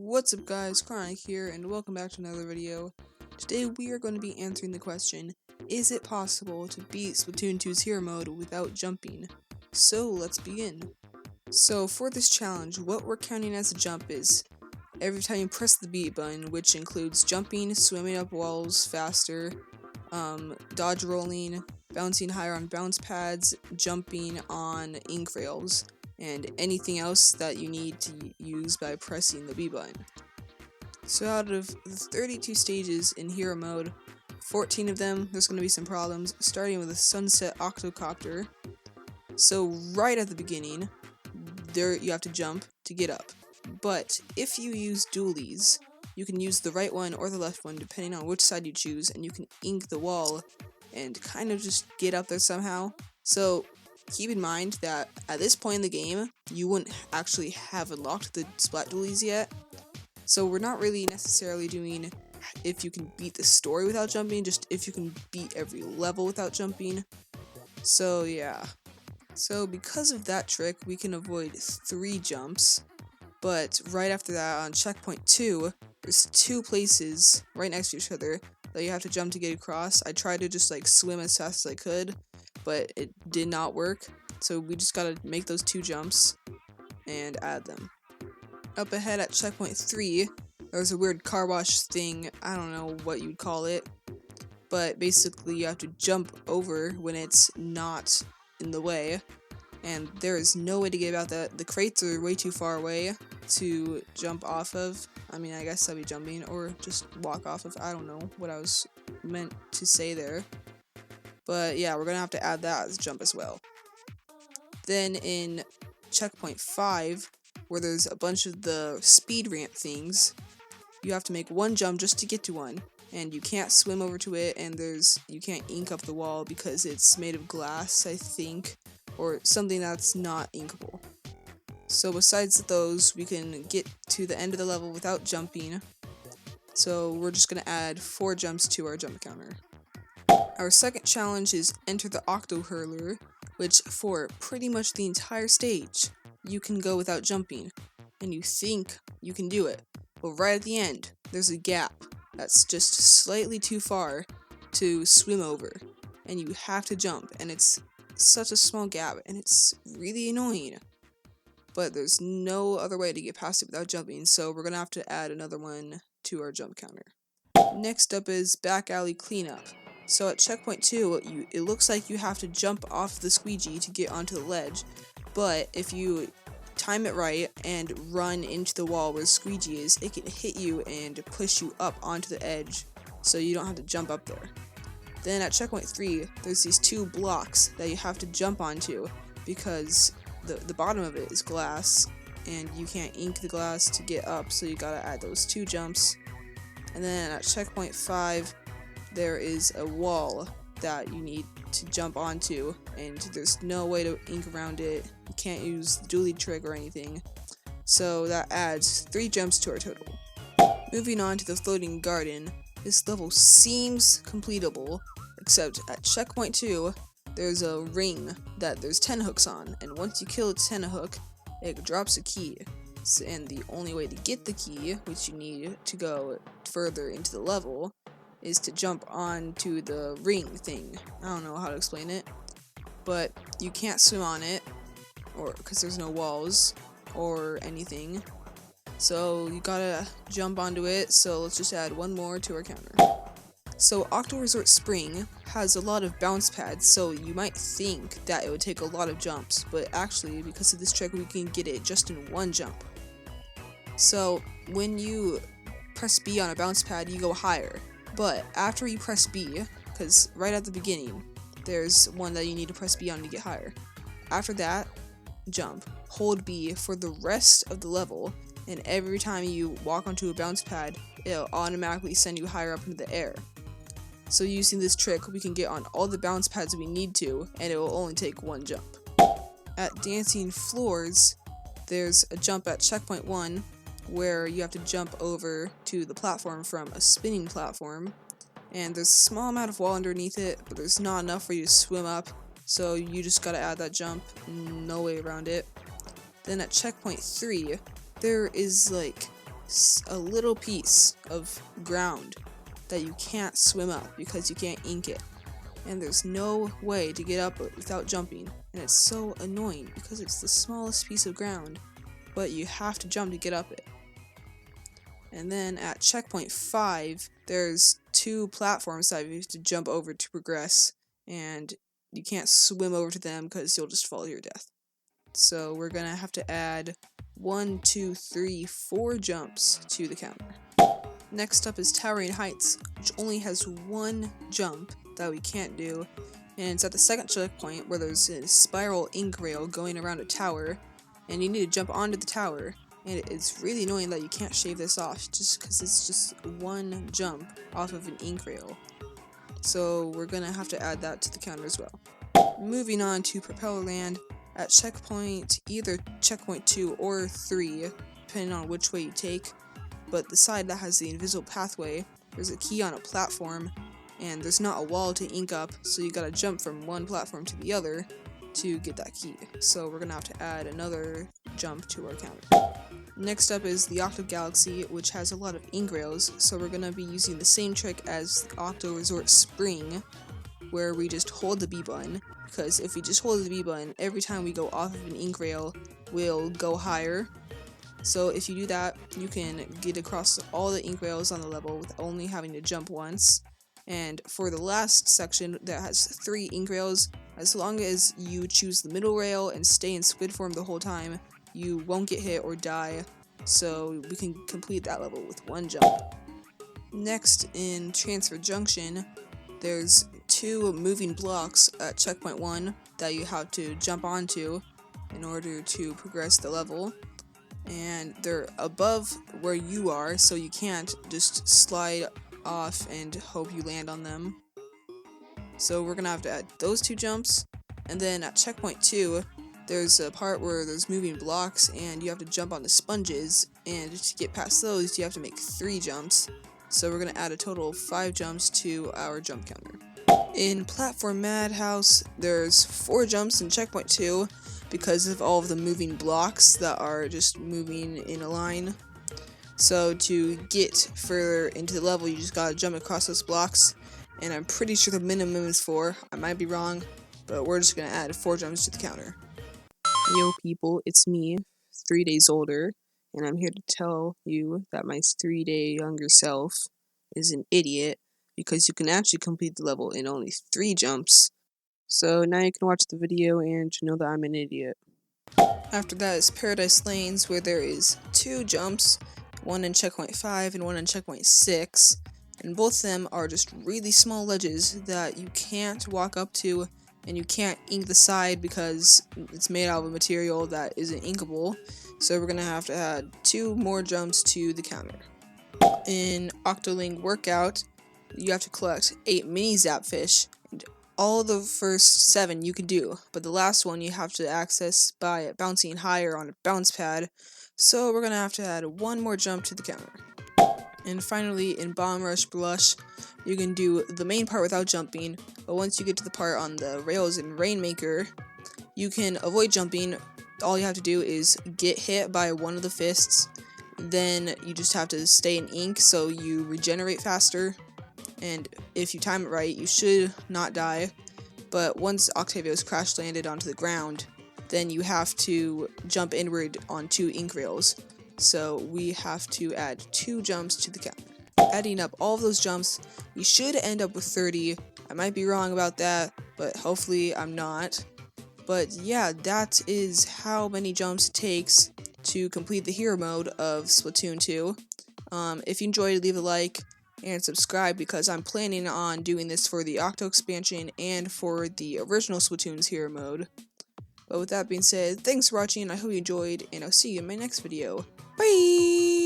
What's up guys, Cryonik here, and welcome back to another video. Today we are going to be answering the question, is it possible to beat Splatoon 2's hero mode without jumping? So let's begin. So for this challenge, what we're counting as a jump is every time you press the B button, which includes jumping, swimming up walls faster, dodge rolling, bouncing higher on bounce pads, jumping on ink rails, and anything else that you need to use by pressing the B button. So out of the 32 stages in hero mode, 14 of them, there's going to be some problems, starting with the sunset octocopter. So right at the beginning, there you have to jump to get up. But if you use dualies, you can use the right one or the left one depending on which side you choose, and you can ink the wall and kind of just get up there somehow. So keep in mind that at this point in the game, you wouldn't actually have unlocked the splat dualies yet. So we're not really necessarily doing if you can beat the story without jumping, just if you can beat every level without jumping. So yeah. So because of that trick, we can avoid 3 jumps. But right after that, on checkpoint 2, there's 2 places right next to each other that you have to jump to get across. I tried to just swim as fast as I could, but it did not work. So we just gotta make those 2 jumps and add them. Up ahead at checkpoint 3, there's a weird car wash thing. I don't know what you'd call it, but basically you have to jump over when it's not in the way. And there is no way to get about that. The crates are way too far away to jump off of. I mean, I guess I'll be jumping or just walk off of. I don't know what I was meant to say there. But yeah, we're gonna have to add that as a jump as well. Then in checkpoint 5, where there's a bunch of the speed ramp things, you have to make 1 jump just to get to one. And you can't swim over to it, and you can't ink up the wall because it's made of glass, I think. Or something that's not inkable. So besides those, we can get to the end of the level without jumping. So we're just going to add 4 jumps to our jump counter. Our second challenge is enter the Octo hurler, which for pretty much the entire stage, you can go without jumping. And you think you can do it. But right at the end, there's a gap that's just slightly too far to swim over. And you have to jump, and it's such a small gap, and it's really annoying. But there's no other way to get past it without jumping, so we're gonna have to add another one to our jump counter. Next up is back alley cleanup. So at checkpoint 2, it looks like you have to jump off the squeegee to get onto the ledge, but if you time it right and run into the wall where the squeegee is, it can hit you and push you up onto the edge, so you don't have to jump up there. Then at checkpoint 3, there's these 2 blocks that you have to jump onto because the bottom of it is glass and you can't ink the glass to get up, so you gotta add those 2 jumps. And then at checkpoint 5, there is a wall that you need to jump onto, and there's no way to ink around it. You can't use the dually trick or anything, so that adds 3 jumps to our total. Moving on to the floating garden, this level seems completable, except at checkpoint 2, there's a ring that there's 10 hooks on, and once you kill a 10 hook, it drops a key. And the only way to get the key, which you need to go further into the level, is to jump onto the ring thing. I don't know how to explain it, but you can't swim on it, or because there's no walls or anything. So you gotta jump onto it, so let's just add 1 more to our counter. So Octo Resort Spring has a lot of bounce pads, so you might think that it would take a lot of jumps, but actually, because of this trick, we can get it just in 1 jump. So when you press B on a bounce pad, you go higher, but after you press B, because right at the beginning, there's one that you need to press B on to get higher. After that, jump, hold B for the rest of the level, and every time you walk onto a bounce pad, it'll automatically send you higher up into the air. So using this trick, we can get on all the bounce pads we need to, and it will only take 1 jump. At Dancing Floors, there's a jump at checkpoint 1, where you have to jump over to the platform from a spinning platform, and there's a small amount of wall underneath it, but there's not enough for you to swim up, so you just gotta add that jump, no way around it. Then at checkpoint 3, there is a little piece of ground that you can't swim up because you can't ink it. And there's no way to get up it without jumping, and it's so annoying because it's the smallest piece of ground, but you have to jump to get up it. And then at checkpoint 5, there's 2 platforms that you have to jump over to progress, and you can't swim over to them because you'll just fall to your death. So we're gonna have to add 1, 2, 3, 4 jumps to the counter. Next up is Towering Heights, which only has 1 jump that we can't do, and it's at the second checkpoint where there's a spiral ink rail going around a tower, and you need to jump onto the tower, and it's really annoying that you can't shave this off just because it's just 1 jump off of an ink rail. So we're gonna have to add that to the counter as well. Moving on to Propeller Land, at checkpoint, either checkpoint 2 or 3, depending on which way you take, but the side that has the invisible pathway, there's a key on a platform, and there's not a wall to ink up, so you gotta jump from one platform to the other to get that key. So we're gonna have to add another jump to our counter. Next up is the Octo Galaxy, which has a lot of ink rails, so we're gonna be using the same trick as the Octo Resort Spring, where we just hold the B button, because if we just hold the B button, every time we go off of an ink rail, we'll go higher. So if you do that, you can get across all the ink rails on the level with only having to jump once. And for the last section that has 3 ink rails, as long as you choose the middle rail and stay in squid form the whole time, you won't get hit or die, so we can complete that level with 1 jump. Next, in Transfer Junction, there's 2 moving blocks at checkpoint 1 that you have to jump onto in order to progress the level, and they're above where you are, so you can't just slide off and hope you land on them. So we're gonna have to add those 2 jumps, and then at checkpoint 2, there's a part where there's moving blocks and you have to jump on the sponges, and to get past those you have to make 3 jumps. So we're gonna add a total of 5 jumps to our jump counter. In Platform Madhouse, there's 4 jumps in checkpoint 2 because of all of the moving blocks that are just moving in a line. So to get further into the level, you just gotta jump across those blocks, and I'm pretty sure the minimum is 4. I might be wrong, but we're just gonna add 4 jumps to the counter. Yo people, it's me, 3 days older, and I'm here to tell you that my 3-day younger self is an idiot, because you can actually complete the level in only 3 jumps. So now you can watch the video and know that I'm an idiot. After that is Paradise Lanes, where there is 2 jumps, 1 in checkpoint 5 and 1 in checkpoint 6, and both of them are just really small ledges that you can't walk up to, and you can't ink the side because it's made out of a material that isn't inkable, so we're gonna have to add 2 more jumps to the counter. In Octoling Workout, you have to collect 8 mini Zapfish, and all the first 7 you can do, but the last one you have to access by bouncing higher on a bounce pad, so we're gonna have to add 1 more jump to the counter. And finally, in Bomb Rush Blush, you can do the main part without jumping, but once you get to the part on the rails in Rainmaker, you can avoid jumping. All you have to do is get hit by one of the fists, then you just have to stay in ink so you regenerate faster, and if you time it right, you should not die. But once Octavio's crash landed onto the ground, then you have to jump inward on 2 ink rails. So we have to add 2 jumps to the counter. Adding up all of those jumps, we should end up with 30. I might be wrong about that, but hopefully I'm not. But yeah, that is how many jumps it takes to complete the hero mode of Splatoon 2. If you enjoyed, leave a like and subscribe, because I'm planning on doing this for the Octo expansion and for the original Splatoon's hero mode. But with that being said, thanks for watching, I hope you enjoyed, and I'll see you in my next video. Bye!